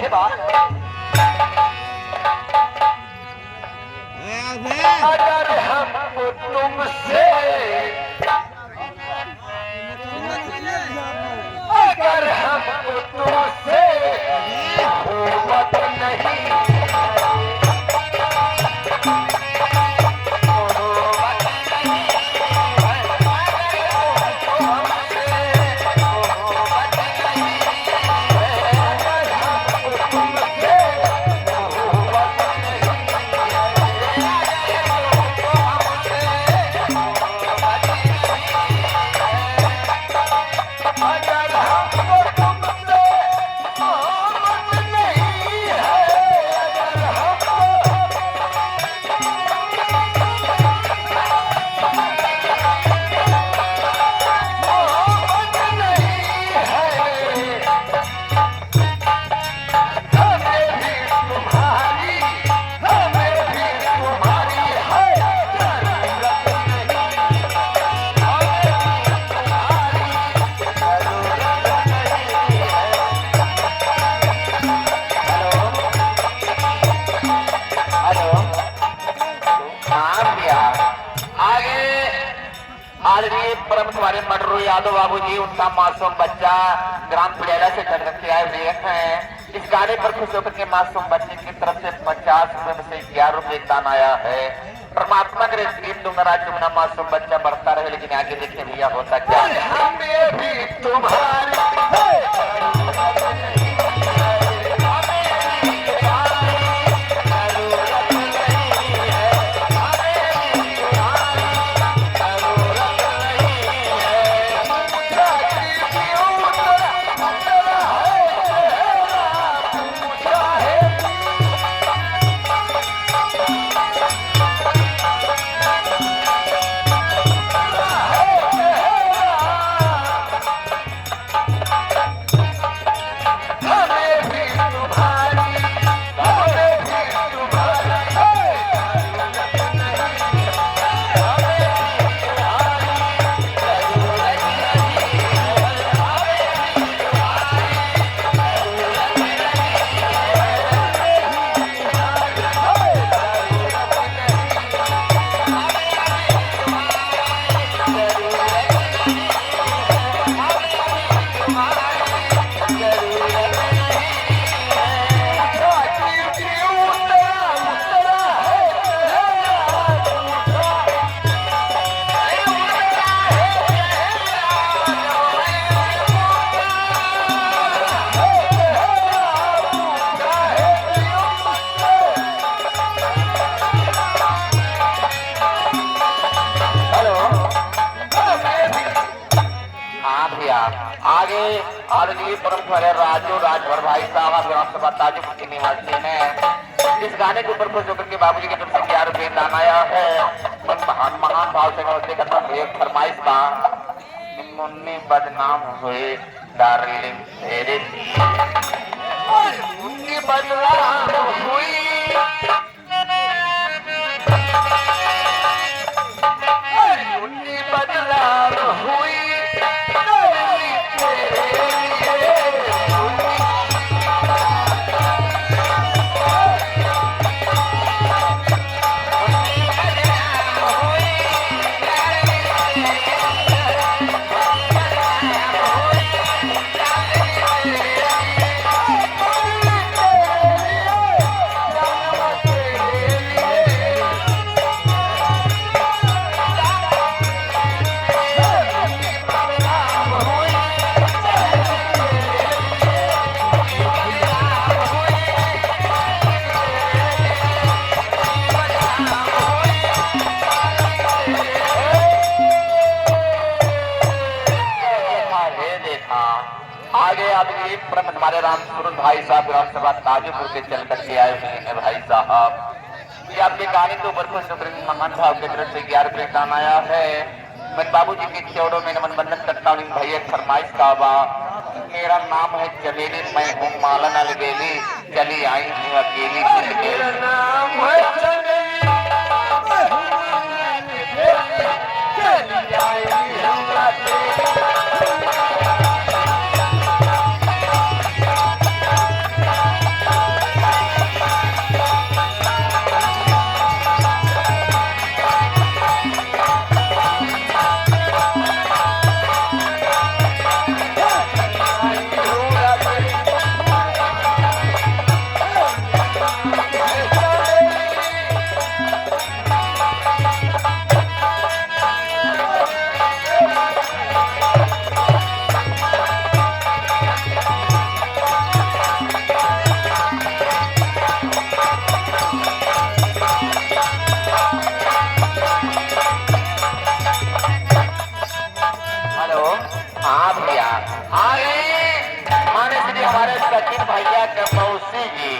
कैसे बात अगर हमको तुमसे अगर हमको तुमसे मोहब्बत नहीं परम तुम्हारे मडरू यादव बाबू जी उनका मासूम बच्चा ग्राम पिड़ेला से घर रखे आए हुए हैं। इस गाने पर खुश होकर के मासूम बच्चे की तरफ से 50 रुपए में से 11 रुपए दान आया है। परमात्मा करे गीत दूंगा राज तुम्हारा मासूम बच्चा बढ़ता रहे। लेकिन आगे देखिए भैया होता क्या आगे आदरणीय परम राजू राजभर भाई साहब विधानसभा ताजूपुर के निवासी हैं। इस गाने के ऊपर खुश होकर के बाबू जी की तरफ से 11 रुपए दान आया है। महान महान भाव से मैं करता हूँ एक फरमाइश का मुन्नी बदनाम हुए डार्लिंग तेरे मुन्नी बदनाम हुई मुन्नी बदनाम हुई आगे आदमी प्रमुख हमारे राम सूरज भाई साहब विधानसभा ताजूपुर के चल करके आए हुए हैं भाई साहब। ये आपके गाने के ऊपर कुछ महान भाव की तरफ से 11 रुपए दान आया है। मैं बाबू जी के चौड़ों में नमन बंधन करता हूँ भैया फरमाइश का बा। मेरा नाम है चमेली, मैं हूँ मालन अलबेली, चली आई हूँ अकेली। हेलो, हाँ भैया आ गए माने श्री हमारे सचिन भैया के मौसी जी।